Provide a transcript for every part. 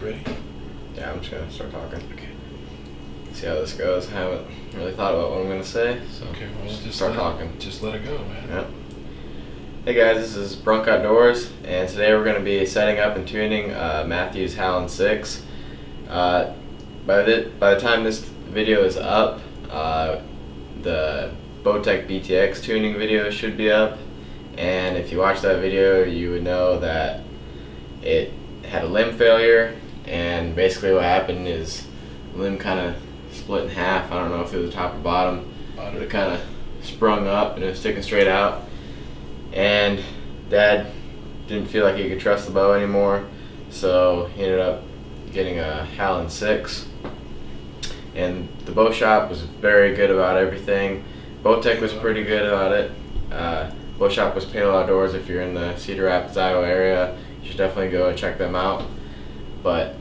Ready? Yeah, I'm just gonna start talking. Okay. See how this goes. I haven't really thought about what I'm gonna say, so Okay, well, just start talking. Just let it go, man. Yeah. Hey guys, this is Brunk Outdoors, and today we're going to be setting up and tuning Mathews Halon 6. By the time this video is up, the Bowtech BTX tuning video should be up, and if you watch that video, you would know that it had a limb failure, and basically what happened is the limb kind of split in half. I don't know if it was top or bottom, but it kind of sprung up and it was sticking straight out. And Dad didn't feel like he could trust the bow anymore, so he ended up getting a Halon 6. And the bow shop was very good about everything. Bowtech was pretty good about it. Bow shop was Palo Outdoors. If you're in the Cedar Rapids, Iowa area, you should definitely go and check them out. But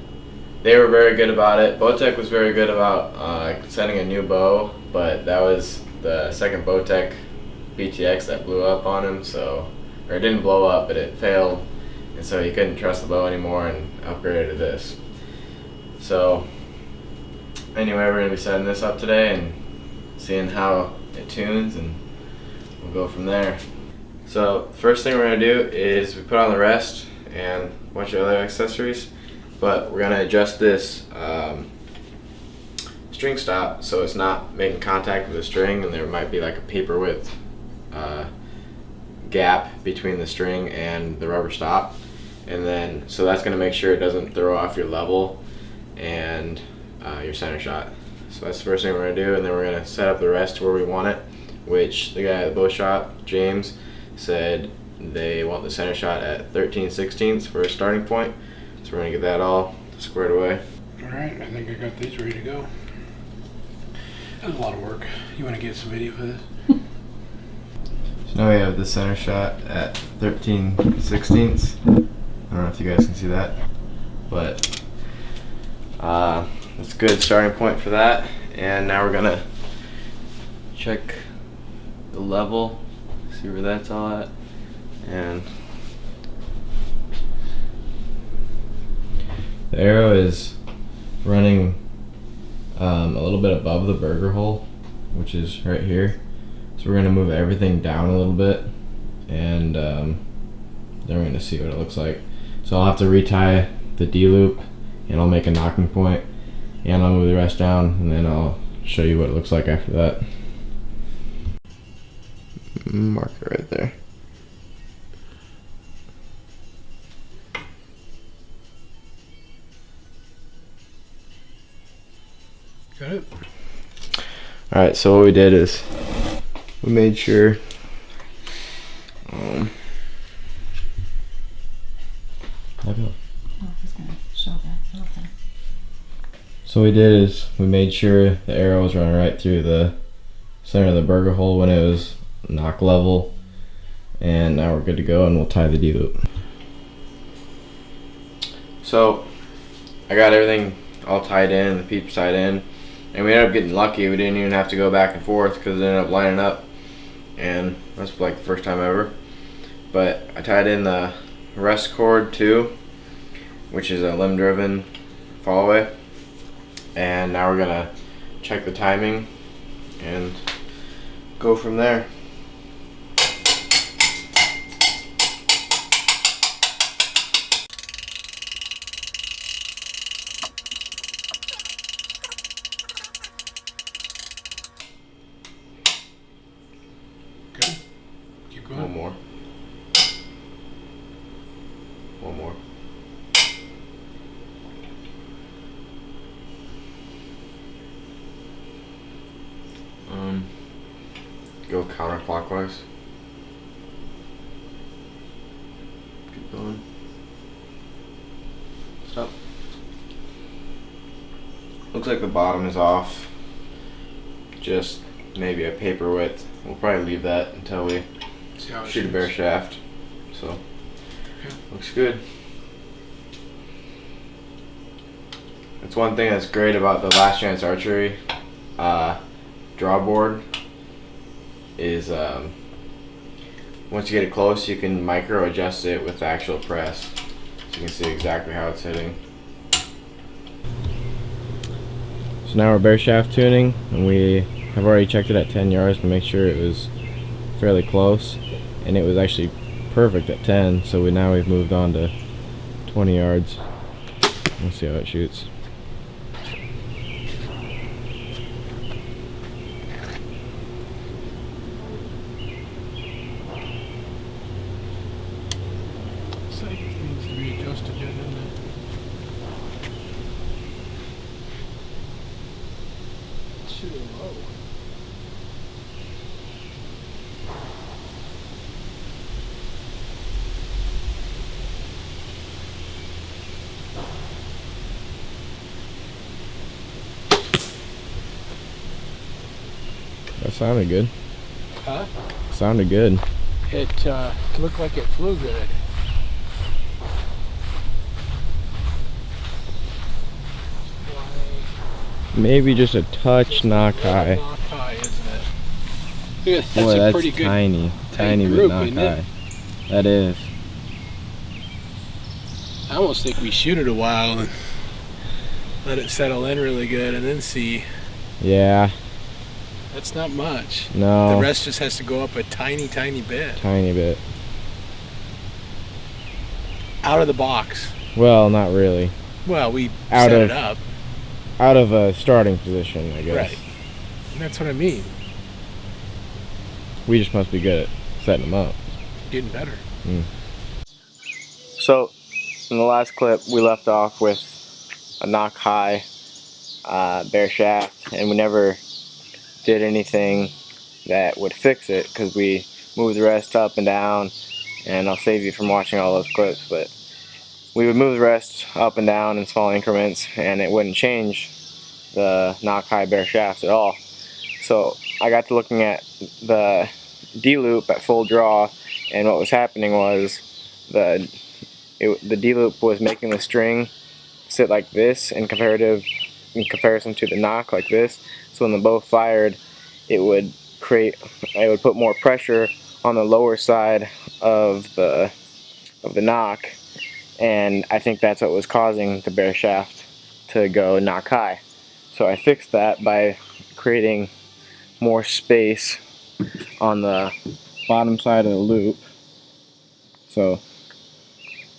they were very good about it. Bowtech was very good about sending a new bow, but that was the second Bowtech BTX that blew up on him, or it didn't blow up, but it failed, and so he couldn't trust the bow anymore and upgraded to this. So anyway, we're going to be setting this up today and seeing how it tunes, and we'll go from there. So first thing we're going to do is we put on the rest and a bunch of other accessories, but we're going to adjust this string stop so it's not making contact with the string, and there might be like a paper width gap between the string and the rubber stop, and then so that's going to make sure it doesn't throw off your level and your center shot. So that's the first thing we're going to do, and then we're going to set up the rest to where we want it, which the guy at the bow shop, James, said they want the center shot at 13/16 for a starting point, so we're going to get that all squared away. Alright, I think I got these ready to go. That was a lot of work. You want to get some video of this? So now we have the center shot at 13/16. I don't know if you guys can see that, but that's a good starting point for that. And now we're gonna check the level, see where that's all at, and the arrow is running a little bit above the burger hole, which is right here. So we're going to move everything down a little bit, and then we're going to see what it looks like. So I'll have to retie the D-loop, and I'll make a knocking point, and I'll move the rest down, and then I'll show you what it looks like after that. Mark it right there. Got it? Alright, so what we did is we made sure So what we did is we made sure the arrow was running right through the center of the burger hole when it was knock level, and now we're good to go, and we'll tie the D-loop. So I got everything all tied in, the peeps tied in, and we ended up getting lucky. We didn't even have to go back and forth because it ended up lining up, and that's like the first time ever. But I tied in the rest cord too, which is a limb driven fall away, and now we're gonna check the timing and go from there. Good. Keep going. One more. One more. Go counterclockwise. Keep going. Stop. Looks like the bottom is off. Just maybe a paper width. We'll probably leave that until we shoot a bare shaft. So, okay. Looks good. That's one thing that's great about the Last Chance Archery drawboard is once you get it close, you can micro adjust it with the actual press. So you can see exactly how it's hitting. So now we're bare shaft tuning, and we have already checked it at 10 yards to make sure it was fairly close, and it was actually perfect at 10. So we've moved on to 20 yards. We'll see how it shoots. Sight needs to be adjusted yet, doesn't it? It's shooting low. That sounded good. Huh? Sounded good. It looked like it flew good. Maybe just a touch knock high. Knock high, isn't it? Yeah, that's Boy, a that's pretty good tiny group, bit knock isn't high. it? That is. I almost think we shoot it a while and let it settle in really good and then see. Yeah. That's not much. No. The rest just has to go up a tiny, tiny bit. Tiny bit. Out of the box. Well, not really. Well, we Out set of- it up. Out of a starting position, I guess. Right. And that's what I mean. We just must be good at setting them up. Getting better. So, in the last clip, we left off with a knock high bare shaft, and we never did anything that would fix it because we moved the rest up and down, and I'll save you from watching all those clips, but we would move the rest up and down in small increments, and it wouldn't change the knock high bare shaft at all. So I got to looking at the D-loop at full draw, and what was happening was the D-loop was making the string sit like this in comparison to the knock like this. So when the bow fired, it would put more pressure on the lower side of the knock, and I think that's what was causing the bare shaft to go knock high. So I fixed that by creating more space on the bottom side of the loop. So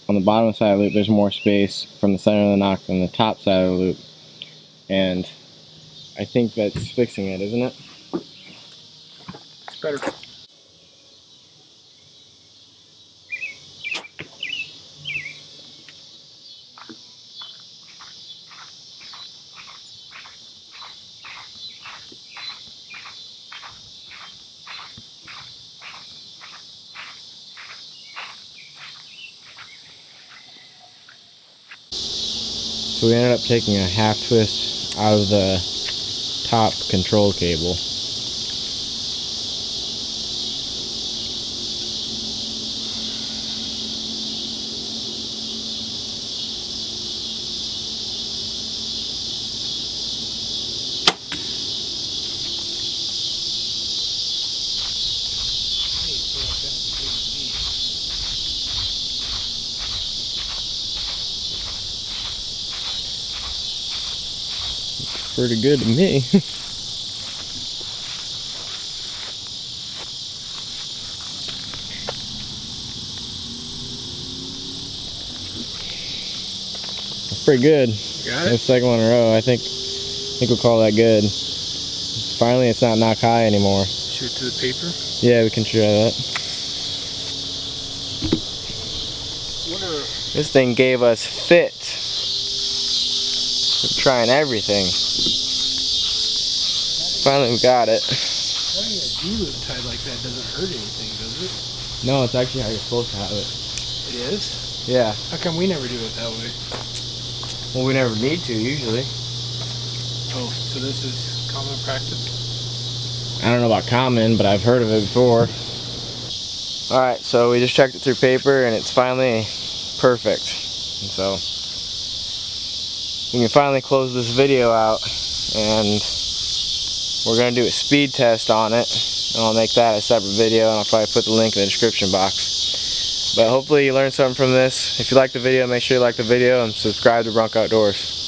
on the bottom side of the loop, there's more space from the center of the knock than the top side of the loop, and I think that's fixing it, isn't it? It's better. So we ended up taking a half twist out of the top control cable. Pretty good to me. That's pretty good. Got That's the it? second one in a row. I think we'll call that good. Finally, it's not knock high anymore. Shoot to the paper. Yeah, we can try that. This thing gave us fit. We're trying everything. Finally, we got it. Having a D-loop tied like that doesn't hurt anything, does it? No, it's actually how you're supposed to have it. It is? Yeah. How come we never do it that way? Well, we never need to, usually. Oh, so this is common practice? I don't know about common, but I've heard of it before. Alright, so we just checked it through paper, and it's finally perfect. And so we can finally close this video out, and we're going to do a speed test on it, and I'll make that a separate video, and I'll probably put the link in the description box. But hopefully you learned something from this. If you like the video, make sure you like the video and subscribe to Bronco Outdoors.